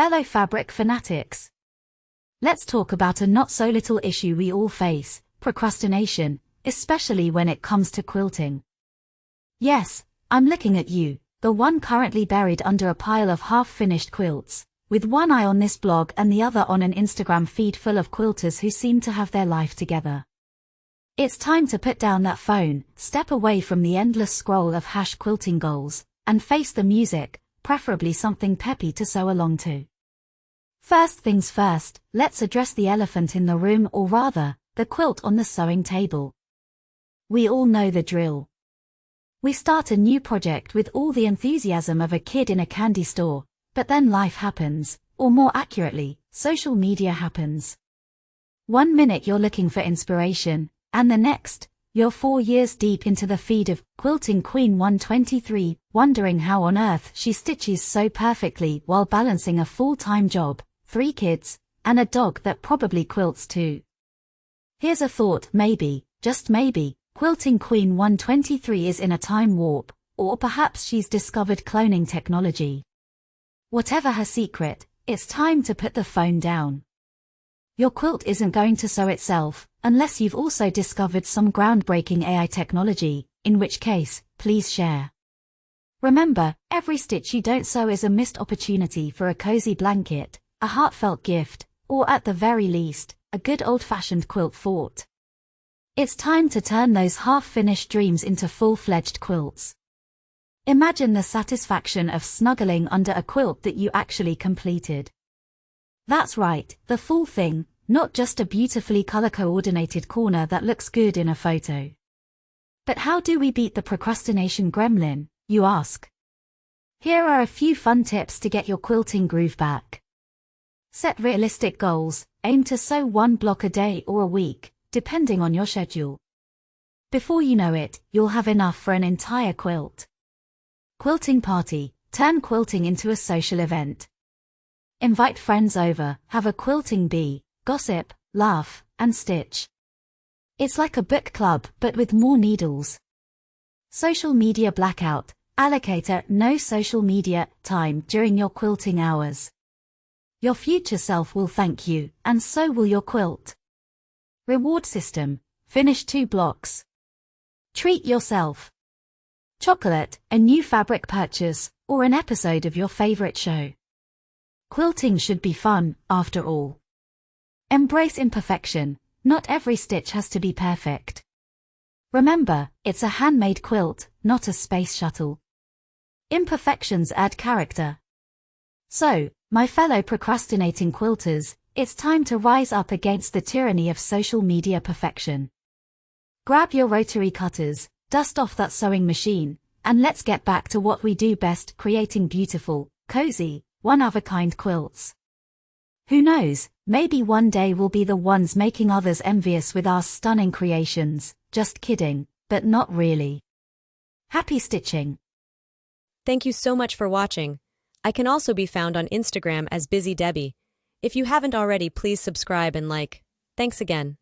fellow fabric fanatics. Let's talk about a not-so-little issue we all face, procrastination, especially when it comes to quilting. Yes, I'm looking at you, the one currently buried under a pile of half-finished quilts, with one eye on this blog and the other on an Instagram feed full of quilters who seem to have their life together. It's time to put down that phone, step away from the endless scroll of #quilting goals, and face the music, preferably something peppy to sew along to. First things first, let's address the elephant in the room, or rather, the quilt on the sewing table. We all know the drill. We start a new project with all the enthusiasm of a kid in a candy store, but then life happens, or more accurately, social media happens. 1 minute you're looking for inspiration, and the next, you're 4 years deep into the feed of Quilting Queen 123, wondering how on earth she stitches so perfectly while balancing a full-time job, 3 kids, and a dog that probably quilts too. Here's a thought: maybe, just maybe, Quilting Queen 123 is in a time warp, or perhaps she's discovered cloning technology. Whatever her secret, it's time to put the phone down. Your quilt isn't going to sew itself, unless you've also discovered some groundbreaking AI technology, in which case, please share. Remember, every stitch you don't sew is a missed opportunity for a cozy blanket, a heartfelt gift, or at the very least, a good old-fashioned quilt fort. It's time to turn those half-finished dreams into full-fledged quilts. Imagine the satisfaction of snuggling under a quilt that you actually completed. That's right, the full thing, not just a beautifully color-coordinated corner that looks good in a photo. But how do we beat the procrastination gremlin, you ask? Here are a few fun tips to get your quilting groove back. Set realistic goals, aim to sew 1 block a day or a week, depending on your schedule. Before you know it, you'll have enough for an entire quilt. Quilting party, turn quilting into a social event. Invite friends over, have a quilting bee, gossip, laugh, and stitch. It's like a book club, but with more needles. Social media blackout, allocate no social media time during your quilting hours. Your future self will thank you, and so will your quilt. Reward system, finish 2 blocks. Treat yourself. Chocolate, a new fabric purchase, or an episode of your favorite show. Quilting should be fun, after all. Embrace imperfection, not every stitch has to be perfect. Remember, it's a handmade quilt, not a space shuttle. Imperfections add character. So, my fellow procrastinating quilters, it's time to rise up against the tyranny of social media perfection. Grab your rotary cutters, dust off that sewing machine, and let's get back to what we do best, creating beautiful, cozy, one-of-a-kind quilts. Who knows, maybe one day we'll be the ones making others envious with our stunning creations. Just kidding, but not really. Happy stitching! Thank you so much for watching. I can also be found on Instagram as Busy Debbie. If you haven't already, please subscribe and like. Thanks again.